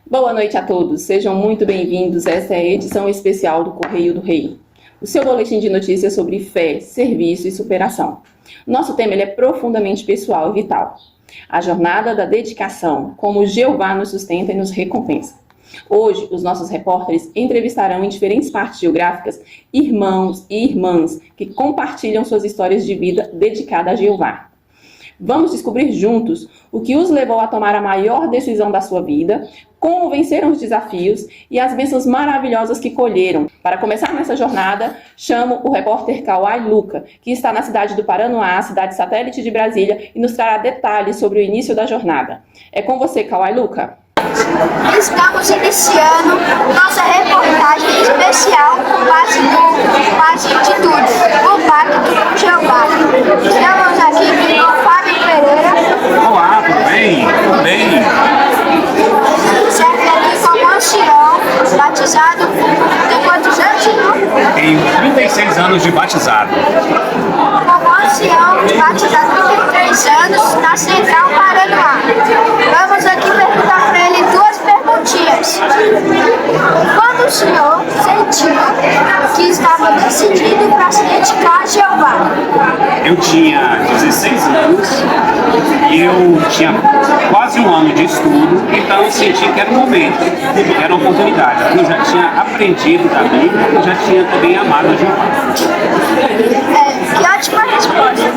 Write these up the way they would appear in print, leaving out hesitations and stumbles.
Boa noite a todos, sejam muito bem-vindos. Essa é a edição especial do Correio do Rei, o seu boletim de notícias sobre fé, serviço e superação. Nosso tema é profundamente pessoal e vital. A jornada da dedicação, como Jeová nos sustenta e nos recompensa. Hoje, os nossos repórteres entrevistarão em diferentes partes geográficas irmãos e irmãs que compartilham suas histórias de vida dedicada a Jeová. Vamos descobrir juntos o que os levou a tomar a maior decisão da sua vida, como venceram os desafios e as bênçãos maravilhosas que colheram. Para começar nessa jornada, chamo o repórter Kawai Luca, que está na cidade do Paranoá, cidade satélite de Brasília, e nos trará detalhes sobre o início da jornada. É com você, Kawai Luca. Estamos iniciando nossa reportagem especial com base de tudo, o Pacto com Jeová. Estamos aqui com o Fábio Pereira. Olá, tudo bem? Tudo bem. Serve aqui como ancião, batizado. Tem quantos anos, irmão? Tenho 36 anos de batizado. Como ancião, batizado 33 anos, na Central Paranoá. Vamos aqui perguntar para ele duas perguntinhas. Quando o senhor sentiu que estava decidido para se dedicar a Jeová? Eu tinha 16 anos e eu tinha quase um ano de estudo, então eu senti que era o momento, que era a oportunidade. Eu já tinha aprendido da Bíblia e já tinha também amado a Jeová. Que ótima resposta.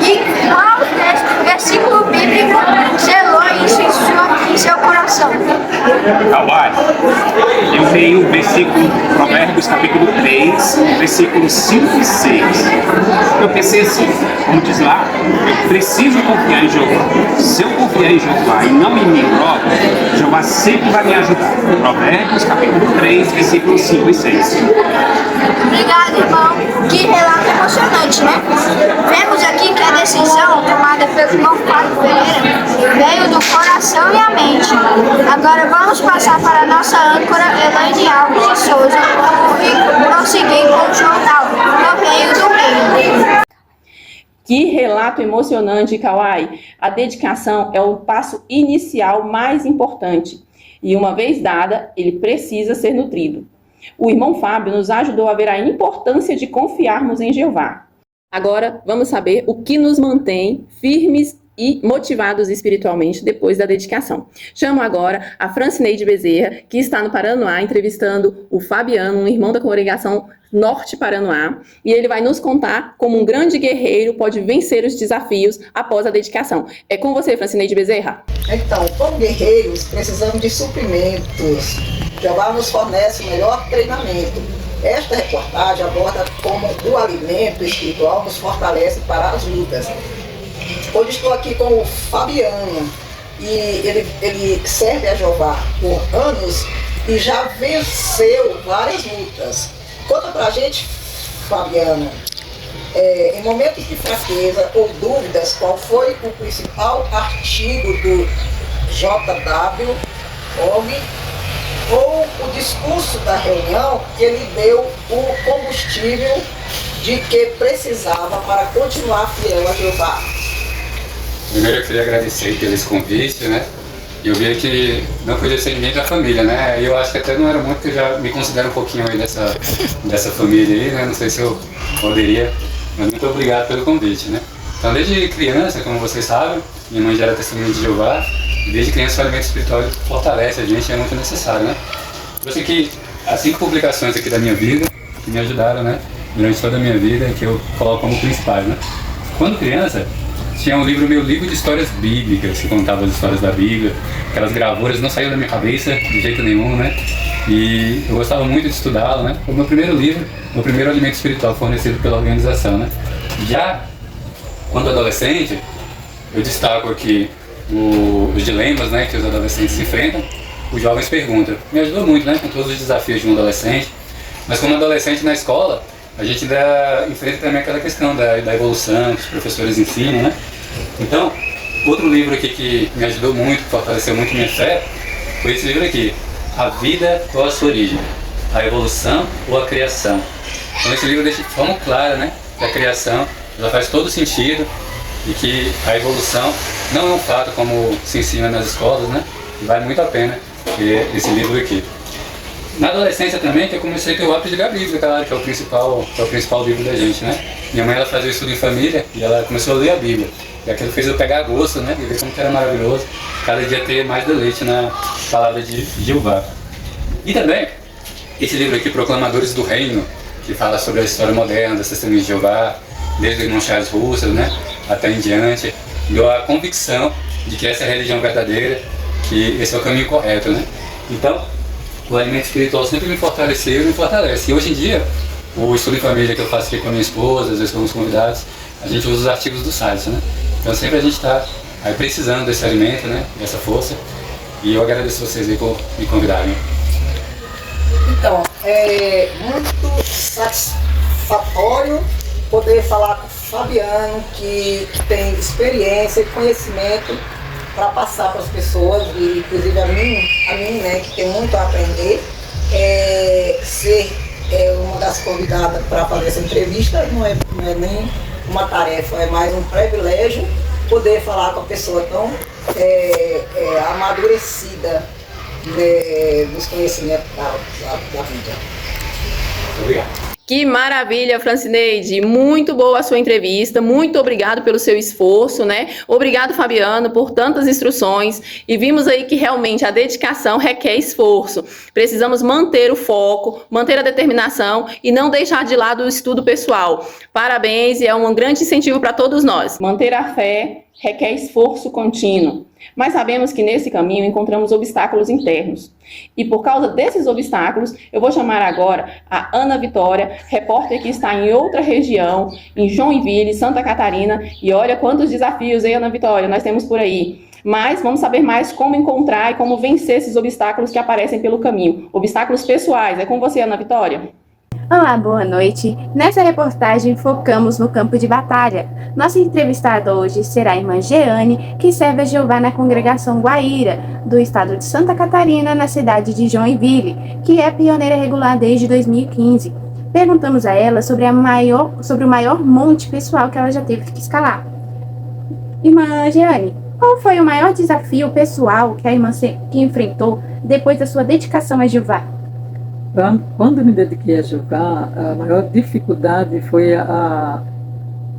E qual versículo bíblico selou isso em seu coração? Kawai, eu tenho o versículo Provérbios capítulo 3, versículos 5 e 6. Eu pensei assim, como diz lá, eu preciso confiar em Jeová. Se eu confiar em Jeová e não em mim próprio, Jeová sempre vai me ajudar. Provérbios capítulo 3, versículos 5 e 6. Obrigado, irmão. Que relato emocionante, né? Vemos aqui que a decisão tomada pelo irmão Fábio Pereira veio do coração e a mente. Agora vamos passar para a nossa âncora Elaine Alves de Souza e prosseguir com o jornal Correio do Rei. Que relato emocionante, Kawai! A dedicação é o passo inicial mais importante e, uma vez dada, ele precisa ser nutrido. O irmão Fábio nos ajudou a ver a importância de confiarmos em Jeová. Agora, vamos saber o que nos mantém firmes e motivados espiritualmente depois da dedicação. Chamo agora a Francineide Bezerra, que está no Paranoá, entrevistando o Fabiano, um irmão da congregação Norte Paranoá, e ele vai nos contar como um grande guerreiro pode vencer os desafios após a dedicação. É com você, Francineide Bezerra. Então, como guerreiros, precisamos de suprimentos. Jeová nos fornece o melhor treinamento. Esta reportagem aborda como o alimento espiritual nos fortalece para as lutas. Hoje estou aqui com o Fabiano e ele serve a Jeová por anos e já venceu várias lutas. Conta pra gente, Fabiano, em momentos de fraqueza ou dúvidas, qual foi o principal artigo do JW ou o discurso da reunião que ele deu o combustível de que precisava para continuar fiel a Jeová? Primeiro eu queria agradecer pelo esse convite, né? Eu vi que não podia ser ninguém da família, né? E eu acho que até não era muito, que eu já me considero um pouquinho aí dessa família aí, né? Não sei se eu poderia, mas muito obrigado pelo convite, né? Então desde criança, como vocês sabem, minha mãe já era testemunha de Jeová, e desde criança o alimento espiritual fortalece a gente, é muito necessário, né? Eu sei que as 5 publicações aqui da minha vida, que me ajudaram, né? Durante toda a minha vida, que eu coloco como principais, né? Quando criança, tinha um livro, meu livro de histórias bíblicas, que contava as histórias da Bíblia, aquelas gravuras não saíam da minha cabeça de jeito nenhum, né? E eu gostava muito de estudá-lo, né? Foi o meu primeiro livro, meu primeiro alimento espiritual fornecido pela organização, né? Já quando adolescente, eu destaco aqui os dilemas, né, que os adolescentes se enfrentam. Os jovens perguntam. Me ajudou muito, né, com todos os desafios de um adolescente. Mas como adolescente na escola, a gente ainda enfrenta também aquela questão da evolução que os professores ensinam, né? Então, outro livro aqui que me ajudou muito, fortaleceu muito minha fé, foi esse livro aqui, A Vida ou a Sua Origem, a Evolução ou a Criação. Então esse livro deixa de forma clara, né, que a criação ela faz todo sentido e que a evolução não é um fato como se ensina nas escolas, né? Vale muito a pena ler esse livro aqui. Na adolescência também que eu comecei a ter o hábito de ler a Bíblia, claro, que é o principal livro da gente, né? Minha mãe, ela fazia estudo em família e ela começou a ler a Bíblia. E aquilo fez eu pegar gosto, né? E ver como que era maravilhoso cada dia ter mais deleite na palavra de Jeová. E também, esse livro aqui, Proclamadores do Reino, que fala sobre a história moderna das Testemunhas de Jeová, desde o irmão Charles Russell, né? Até em diante, deu a convicção de que essa é a religião verdadeira, que esse é o caminho correto, né? Então, o alimento espiritual sempre me fortaleceu e me fortalece. E hoje em dia, o estudo em família que eu faço aqui com a minha esposa, às vezes com os convidados, a gente usa os artigos do site, né? Então sempre a gente está aí precisando desse alimento, né? Dessa força. E eu agradeço vocês aí por me convidarem. Então, é muito satisfatório poder falar com o Fabiano, que tem experiência e conhecimento para passar para as pessoas, e inclusive a mim, né, que tem muito a aprender, ser uma das convidadas para fazer essa entrevista não é nem uma tarefa, é mais um privilégio poder falar com a pessoa tão amadurecida, dos conhecimentos da vida. Obrigado. Que maravilha, Francineide, muito boa a sua entrevista, muito obrigado pelo seu esforço, né? Obrigado, Fabiano, por tantas instruções, e vimos aí que realmente a dedicação requer esforço. Precisamos manter o foco, manter a determinação e não deixar de lado o estudo pessoal. Parabéns, e é um grande incentivo para todos nós. Manter a fé requer esforço contínuo, mas sabemos que nesse caminho encontramos obstáculos internos. E por causa desses obstáculos, eu vou chamar agora a Ana Vitória, repórter que está em outra região, em Joinville, Santa Catarina, e olha quantos desafios, hein, Ana Vitória, nós temos por aí. Mas vamos saber mais como encontrar e como vencer esses obstáculos que aparecem pelo caminho. Obstáculos pessoais. É com você, Ana Vitória. Olá, boa noite. Nessa reportagem focamos no campo de batalha. Nossa entrevistada hoje será a irmã Jeane, que serve a Jeová na congregação Guaíra, do estado de Santa Catarina, na cidade de Joinville, que é pioneira regular desde 2015. Perguntamos a ela sobre o maior monte pessoal que ela já teve que escalar. Irmã Jeane, qual foi o maior desafio pessoal que a irmã que enfrentou depois da sua dedicação a Jeová? Quando eu me dediquei a Jeová, a maior dificuldade foi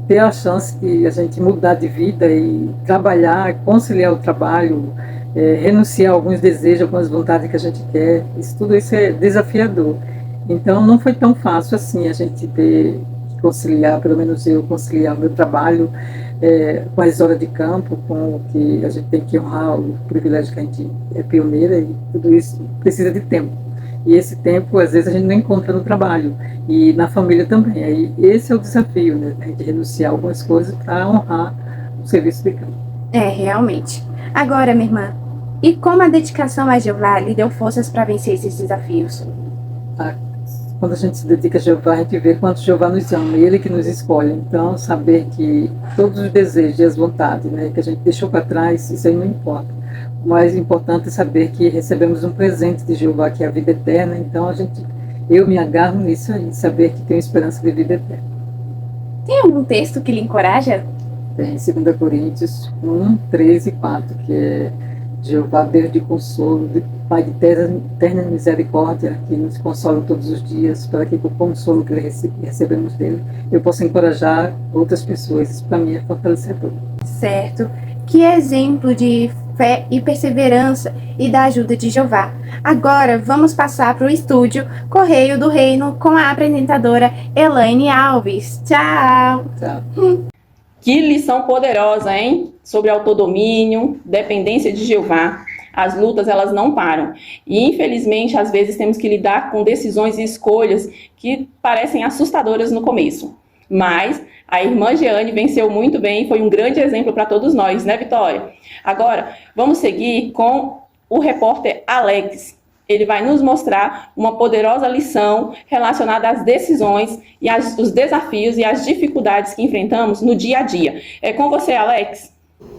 ter a chance de a gente mudar de vida e trabalhar, conciliar o trabalho, renunciar a alguns desejos, algumas vontades que a gente quer. Tudo isso é desafiador. Então não foi tão fácil assim a gente ter que conciliar, pelo menos eu conciliar o meu trabalho com as horas de campo, com o que a gente tem que honrar o privilégio que a gente é pioneira, e tudo isso precisa de tempo. E esse tempo, às vezes, a gente não encontra no trabalho e na família também. Aí, esse é o desafio, né? A gente renunciar algumas coisas para honrar o serviço de campo. Realmente. Agora, minha irmã, e como a dedicação a Jeová lhe deu forças para vencer esses desafios? Quando a gente se dedica a Jeová, a gente vê quanto Jeová nos ama, e Ele que nos escolhe. Então, saber que todos os desejos e as vontades, né, que a gente deixou para trás, isso aí não importa. O mais importante é saber que recebemos um presente de Jeová, que é a vida eterna. Então eu me agarro nisso aí, saber que tenho esperança de vida eterna. Tem algum texto que lhe encoraja? Tem 2 Coríntios 1, 3 e 4, que é Jeová, Deus de consolo, Pai de eterna misericórdia, que nos consola todos os dias, para que com o consolo que recebemos dele, eu possa encorajar outras pessoas. Isso para mim é fortalecedor. Certo. Que exemplo de fé e perseverança e da ajuda de Jeová. Agora vamos passar para o estúdio Correio do Reino com a apresentadora Elaine Alves. Tchau! Tchau. Que lição poderosa, hein? Sobre autodomínio, dependência de Jeová. As lutas, elas não param. E, infelizmente, às vezes temos que lidar com decisões e escolhas que parecem assustadoras no começo. Mas a irmã Jeane venceu muito bem e foi um grande exemplo para todos nós, né, Vitória? Agora, vamos seguir com o repórter Alex. Ele vai nos mostrar uma poderosa lição relacionada às decisões e os desafios e as dificuldades que enfrentamos no dia a dia. É com você, Alex.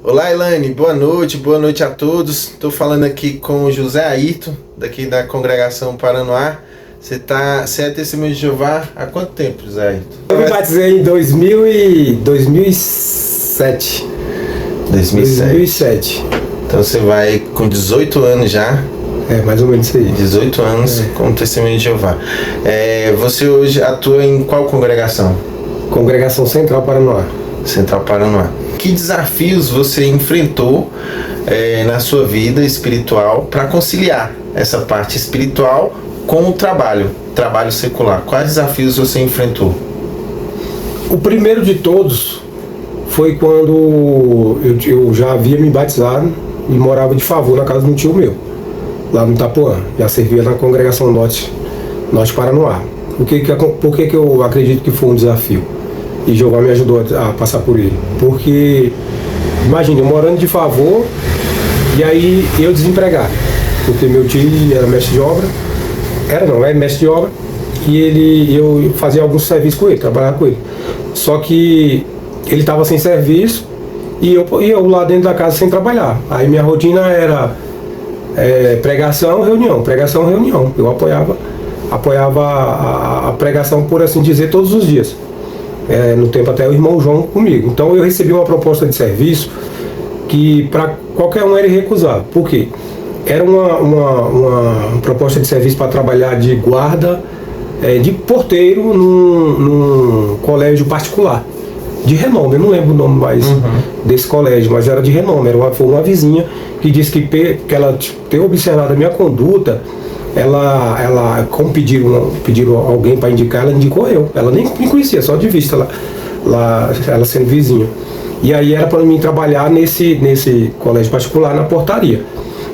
Olá, Elaine, boa noite a todos. Estou falando aqui com o José Ayrton, daqui da congregação Paranoá. Você é testemunho de Jeová há quanto tempo, José Ayrton? Eu me batizei em 2006. 2007. 2007. Então você vai com 18 anos já. Mais ou menos isso aí. 18 anos como testemunho de Jeová. Você hoje atua em qual congregação? Congregação Central Paranoá. Central Paranoá. Que desafios você enfrentou na sua vida espiritual para conciliar essa parte espiritual com o trabalho secular? Quais desafios você enfrentou? O primeiro de todos foi quando eu já havia me batizado e morava de favor na casa de um tio meu, lá no Itapuã. Já servia na congregação Norte Paranoá. Por que eu acredito que foi um desafio? E Jeová me ajudou a passar por ele. Porque, imagine, eu morando de favor e aí eu desempregado. Porque meu tio era mestre de obra. É mestre de obra. E eu fazia alguns serviços com ele, trabalhava com ele. Só que ele estava sem serviço e eu lá dentro da casa sem trabalhar. Aí minha rotina era pregação, reunião. Eu apoiava a pregação, por assim dizer, todos os dias. No tempo até o irmão João comigo. Então eu recebi uma proposta de serviço que para qualquer um era irrecusável. Por quê? Era uma proposta de serviço para trabalhar de guarda, de porteiro num colégio particular. De renome, eu não lembro o nome mais desse colégio, mas era de renome. Foi uma vizinha que disse que ela ter observado a minha conduta, ela como pediram alguém para indicar, ela indicou eu. Ela nem me conhecia, só de vista lá ela sendo vizinha. E aí era para mim trabalhar nesse colégio particular na portaria.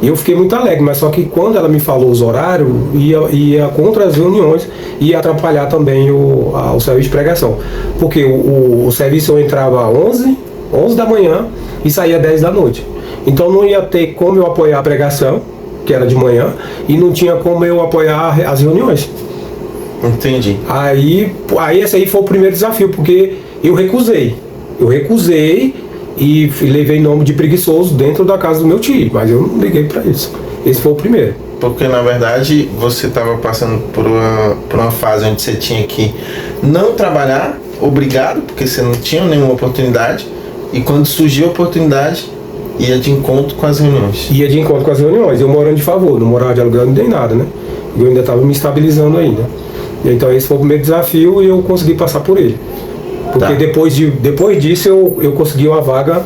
E eu fiquei muito alegre, mas só que quando ela me falou os horários, ia contra as reuniões e ia atrapalhar também o serviço de pregação. Porque o serviço eu entrava às 11 da manhã e saía às 10 da noite. Então não ia ter como eu apoiar a pregação, que era de manhã, e não tinha como eu apoiar as reuniões. Entendi. Aí esse aí foi o primeiro desafio, porque eu recusei e levei nome de preguiçoso dentro da casa do meu tio, mas eu não liguei para isso. Esse foi o primeiro. Porque na verdade você estava passando por uma fase onde você tinha que não trabalhar, obrigado, porque você não tinha nenhuma oportunidade, e quando surgiu a oportunidade, ia de encontro com as reuniões. Eu morando de favor, não morava de aluguel nem nada, né? Eu ainda estava me estabilizando ainda. Então esse foi o primeiro desafio e eu consegui passar por ele. Porque depois disso eu consegui uma vaga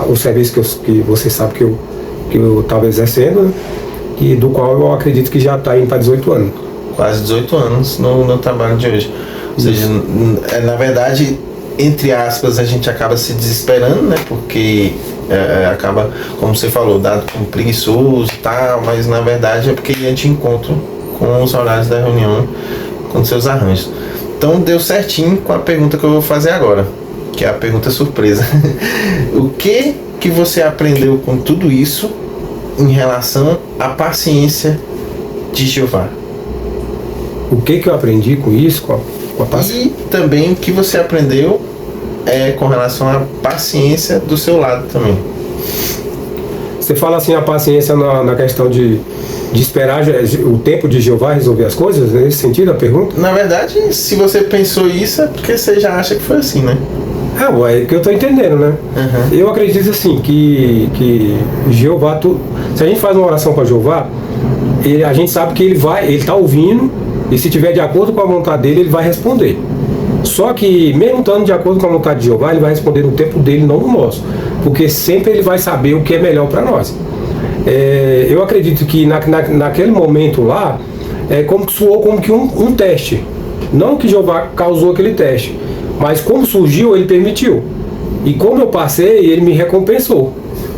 o serviço que você sabe que eu estava exercendo, né? Do qual eu acredito que já está indo para 18 anos. Quase 18 anos no trabalho de hoje. Ou seja, na verdade, entre aspas, a gente acaba se desesperando, né? Porque acaba, como você falou, dado como preguiçoso e tal, mas na verdade é porque ia de encontro com os horários da reunião, com seus arranjos. Então deu certinho com a pergunta que eu vou fazer agora, que é a pergunta surpresa. O que você aprendeu com tudo isso em relação à paciência de Jeová? O que eu aprendi com isso, com a paciência? E também o que você aprendeu com relação à paciência do seu lado também. Você fala assim, a paciência na questão de esperar o tempo de Jeová resolver as coisas? Nesse sentido a pergunta? Na verdade, se você pensou isso, é porque você já acha que foi assim, né? É que eu estou entendendo, né? Eu acredito assim, que Jeová, se a gente faz uma oração para Jeová, a gente sabe que ele está ouvindo, e se tiver de acordo com a vontade dele, ele vai responder. Só que, mesmo estando de acordo com a vontade de Jeová, ele vai responder no tempo dele, não no nosso. Porque sempre ele vai saber o que é melhor para nós. Eu acredito que naquele momento lá, soou como que um teste. Não que Jeová causou aquele teste, mas como surgiu, ele permitiu. E como eu passei, ele me recompensou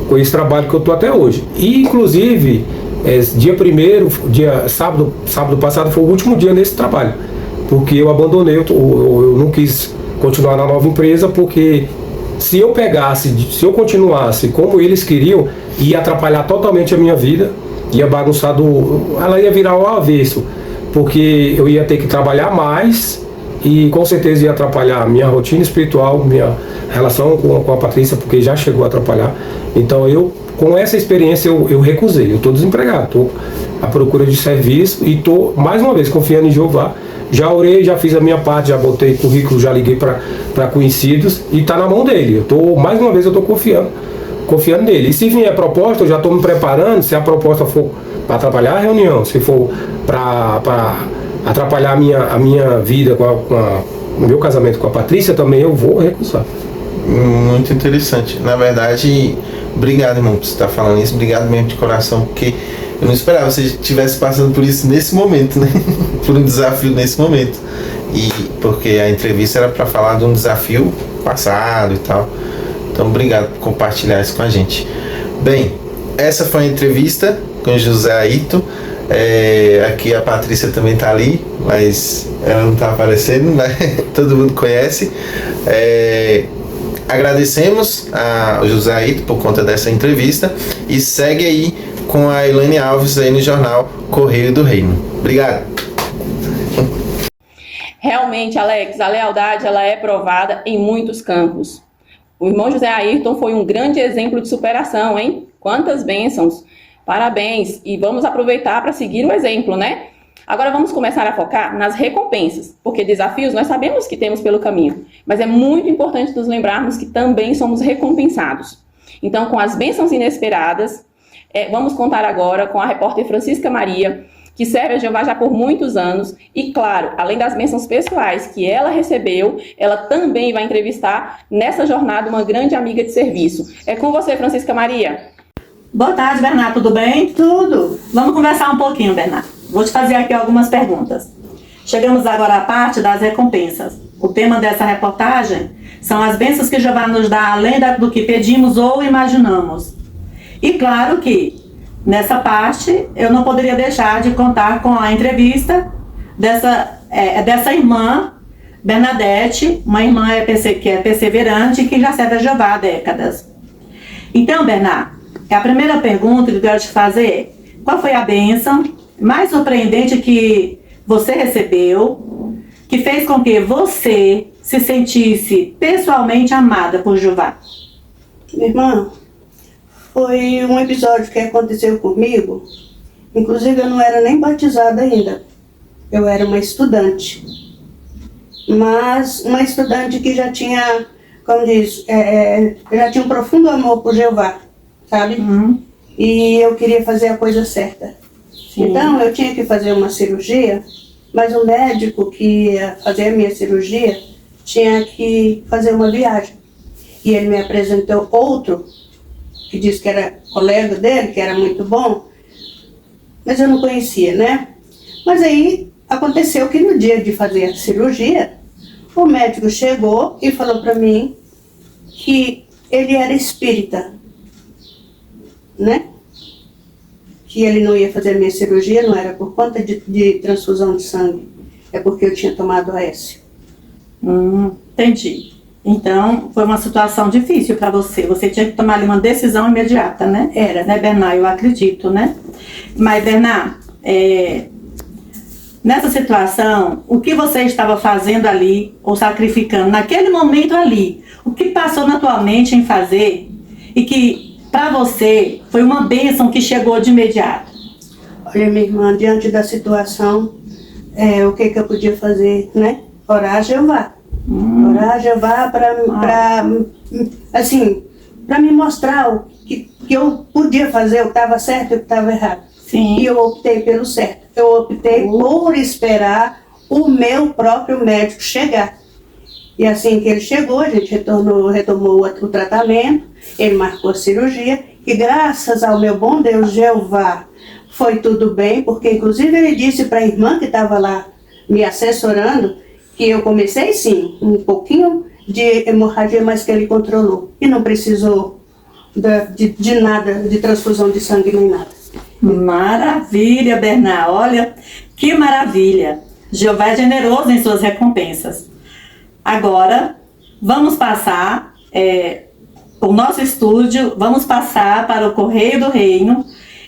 com esse trabalho que eu estou até hoje. E, inclusive, sábado passado foi o último dia nesse trabalho. Porque eu abandonei, eu não quis continuar na nova empresa, porque se eu continuasse como eles queriam, ia atrapalhar totalmente a minha vida, ia bagunçar ela ia virar ao avesso, porque eu ia ter que trabalhar mais e com certeza ia atrapalhar a minha rotina espiritual, minha relação com a Patrícia, porque já chegou a atrapalhar. Então com essa experiência eu recusei, eu estou desempregado, estou à procura de serviço e estou mais uma vez confiando em Jeová. já orei, já fiz a minha parte, já botei currículo, já liguei para conhecidos e está na mão dele. Mais uma vez eu estou confiando nele. E se vier a proposta, eu já estou me preparando. Se a proposta for para atrapalhar a reunião, se for para atrapalhar a minha vida o meu casamento com a Patrícia, também eu vou recusar. Muito interessante. Na verdade, obrigado, irmão, por você estar falando isso. Obrigado mesmo de coração, porque eu não esperava que você estivesse passando por isso nesse momento, né? Por um desafio nesse momento. E porque a entrevista era para falar de um desafio passado e tal. Então, obrigado por compartilhar isso com a gente. Bem, essa foi a entrevista com o José Ayrton. Aqui a Patrícia também está ali, mas ela não está aparecendo, mas todo mundo conhece. Agradecemos ao José Ayrton por conta dessa entrevista e segue aí com a Elaine Alves aí no jornal Correio do Reino. Obrigado. Realmente, Alex, a lealdade ela é provada em muitos campos. O irmão José Ayrton foi um grande exemplo de superação, hein? Quantas bênçãos! Parabéns! E vamos aproveitar para seguir o exemplo, né? Agora vamos começar a focar nas recompensas, porque desafios nós sabemos que temos pelo caminho, mas é muito importante nos lembrarmos que também somos recompensados. Então, com as bênçãos inesperadas, vamos contar agora com a repórter Francisca Maria, que serve a Jeová já por muitos anos, e claro, além das bênçãos pessoais que ela recebeu, ela também vai entrevistar nessa jornada uma grande amiga de serviço. É com você, Francisca Maria. Boa tarde, Bernardo, tudo bem? Tudo. Vamos conversar um pouquinho, Bernardo. Vou te fazer aqui algumas perguntas. Chegamos agora à parte das recompensas. O tema dessa reportagem são as bênçãos que Jeová nos dá além do que pedimos ou imaginamos. E claro que nessa parte, eu não poderia deixar de contar com a entrevista dessa irmã, Bernadette, uma irmã que é perseverante e que já serve a Jeová há décadas. Então, Bernardo, a primeira pergunta que eu quero te fazer é: qual foi a bênção mais surpreendente que você recebeu, que fez com que você se sentisse pessoalmente amada por Jeová? Minha irmã, foi um episódio que aconteceu comigo. Inclusive, eu não era nem batizada ainda. Eu era uma estudante. Mas uma estudante que já tinha, como diz, já tinha um profundo amor por Jeová, sabe? E eu queria fazer a coisa certa. Sim. Então, eu tinha que fazer uma cirurgia, mas o médico que ia fazer a minha cirurgia tinha que fazer uma viagem. E ele me apresentou outro, que disse que era colega dele, que era muito bom, mas eu não conhecia, né? Mas aí aconteceu que no dia de fazer a cirurgia, o médico chegou e falou para mim que ele era espírita, né? Que ele não ia fazer a minha cirurgia, não era por conta de transfusão de sangue, é porque eu tinha tomado Aécio. Entendi. Então, foi uma situação difícil para você. Você tinha que tomar ali uma decisão imediata, né? Era, né, Bernard? Eu acredito, né? Mas, Bernard, nessa situação, o que você estava fazendo ali, ou sacrificando naquele momento ali? O que passou na tua mente em fazer e que, para você, foi uma bênção que chegou de imediato? Olha, minha irmã, diante da situação, o que eu podia fazer, né? Orar a Jeová. Orar a Jeová para me mostrar o que eu podia fazer, o que estava certo e o que estava errado. Sim. E eu optei pelo certo. Eu optei por esperar o meu próprio médico chegar. E assim que ele chegou, a gente retomou o tratamento, ele marcou a cirurgia, e graças ao meu bom Deus, Jeová, foi tudo bem, porque inclusive ele disse para a irmã que estava lá me assessorando, que eu comecei sim, um pouquinho de hemorragia, mas que ele controlou. E não precisou de nada, de transfusão de sangue nem nada. Maravilha, Bernard. Olha, que maravilha. Jeová é generoso em suas recompensas. Agora, vamos passar o nosso estúdio, vamos passar para o Correio do Reino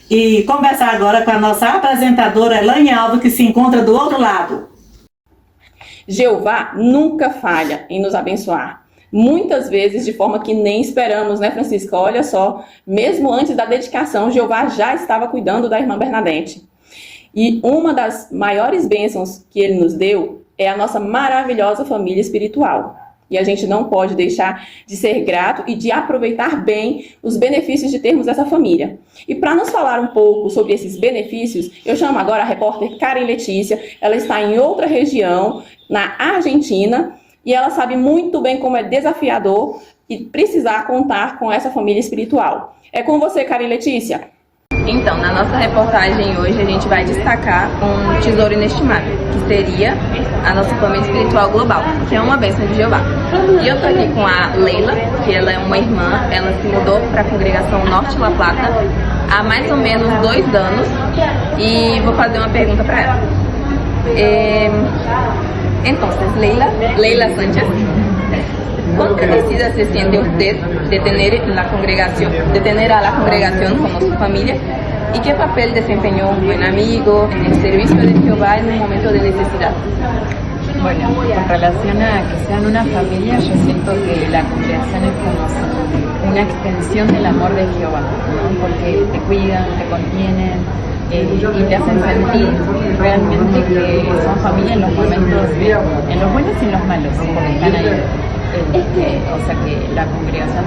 e conversar agora com a nossa apresentadora Elaine Alves, que se encontra do outro lado. Jeová nunca falha em nos abençoar. Muitas vezes de forma que nem esperamos, né, Francisca? Olha só, mesmo antes da dedicação, Jeová já estava cuidando da irmã Bernadette. E uma das maiores bênçãos que Ele nos deu é a nossa maravilhosa família espiritual. E a gente não pode deixar de ser grato e de aproveitar bem os benefícios de termos essa família. E para nos falar um pouco sobre esses benefícios, eu chamo agora a repórter Karen Letícia. Ela está em outra região, na Argentina, e ela sabe muito bem como é desafiador e precisar contar com essa família espiritual. É com você, Karen Letícia. Então, na nossa reportagem hoje a gente vai destacar um tesouro inestimável, que seria a nossa família espiritual global, que é uma bênção de Jeová. E eu tô aqui com a Leila, que ela é uma irmã, ela se mudou para a congregação Norte La Plata há mais ou menos 2 anos, e vou fazer uma pergunta para ela. Entonces, Leila Sánchez, ¿cuánto necesita se siente usted de tener a la congregación como su familia? ¿Y qué papel desempeñó un buen amigo en el servicio de Jehová en un momento de necesidad? Bueno, con relación a que sean una familia, yo siento que la congregación es como una extensión del amor de Jehová, ¿no? Porque te cuidan, te contienen y te hacen sentir realmente que son familia en los momentos, en los buenos y en los malos, porque están ahí. O sea que la congregación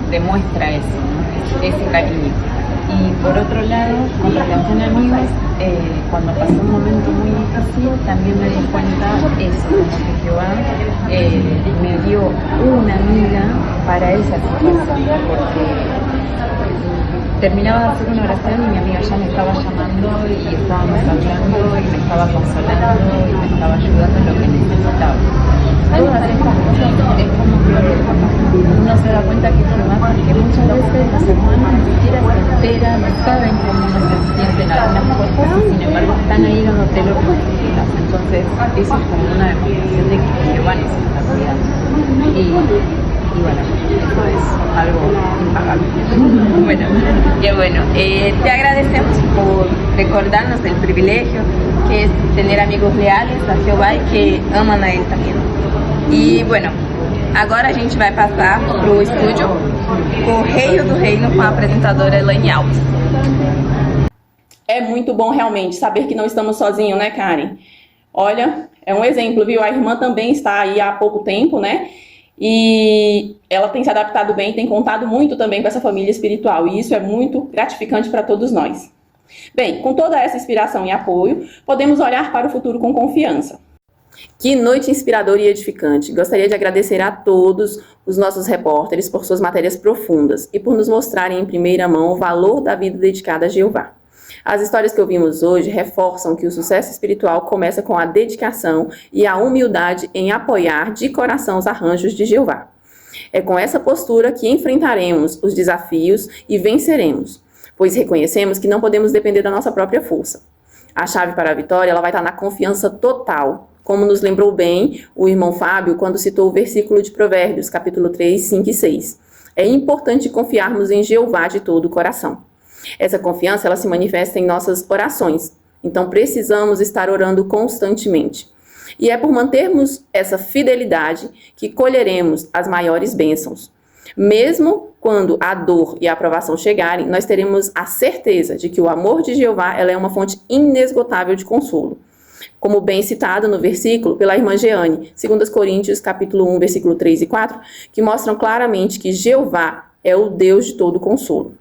demuestra eso, ¿no? Ese cariño. Y por otro lado, con relación a amigos, cuando pasó un momento muy difícil, también me di cuenta eso, como que Jehová me dio una amiga para esa situación, porque terminaba de hacer una oración y mi amiga ya me estaba llamando y estábamos hablando y me estaba consolando y me estaba ayudando en lo que necesitaba. Todas estas cosas es como que uno se da cuenta que Jehová, porque muchas veces los hermanos ni siquiera se enteran, no saben cómo uno se siente en algunas cosas y sin embargo están ahí dándote lo que necesitas. Entonces eso es como una demostración de que Jehová nos está cuidando. Y bueno, eso es algo impagable. Bueno, qué bueno. Te agradecemos por recordarnos del privilegio que es tener amigos leales a Jehová y que aman a Él también. E, bueno, agora a gente vai passar para o estúdio Correio do Reino com a apresentadora Elaine Alves. É muito bom realmente saber que não estamos sozinhos, né, Karen? Olha, é um exemplo, viu? A irmã também está aí há pouco tempo, né? E ela tem se adaptado bem, tem contado muito também com essa família espiritual. E isso é muito gratificante para todos nós. Bem, com toda essa inspiração e apoio, podemos olhar para o futuro com confiança. Que noite inspiradora e edificante! Gostaria de agradecer a todos os nossos repórteres por suas matérias profundas e por nos mostrarem em primeira mão o valor da vida dedicada a Jeová. As histórias que ouvimos hoje reforçam que o sucesso espiritual começa com a dedicação e a humildade em apoiar de coração os arranjos de Jeová. É com essa postura que enfrentaremos os desafios e venceremos, pois reconhecemos que não podemos depender da nossa própria força. A chave para a vitória ela vai estar na confiança total, como nos lembrou bem o irmão Fábio quando citou o versículo de Provérbios, capítulo 3, 5 e 6. É importante confiarmos em Jeová de todo o coração. Essa confiança ela se manifesta em nossas orações, então precisamos estar orando constantemente. E é por mantermos essa fidelidade que colheremos as maiores bênçãos. Mesmo quando a dor e a aprovação chegarem, nós teremos a certeza de que o amor de Jeová ela é uma fonte inesgotável de consolo. Como bem citado no versículo pela irmã Jeane, 2 Coríntios capítulo 1, versículo 3 e 4, que mostram claramente que Jeová é o Deus de todo consolo.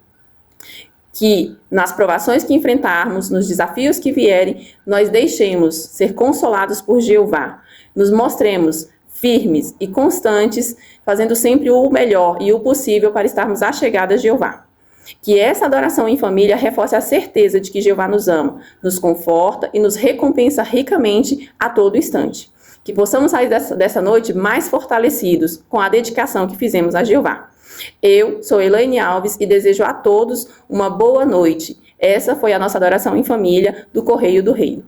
Que nas provações que enfrentarmos, nos desafios que vierem, nós deixemos ser consolados por Jeová, nos mostremos firmes e constantes, fazendo sempre o melhor e o possível para estarmos achegados a Jeová. Que essa adoração em família reforce a certeza de que Jeová nos ama, nos conforta e nos recompensa ricamente a todo instante. Que possamos sair dessa noite mais fortalecidos com a dedicação que fizemos a Jeová. Eu sou Elaine Alves e desejo a todos uma boa noite. Essa foi a nossa adoração em família do Correio do Reino.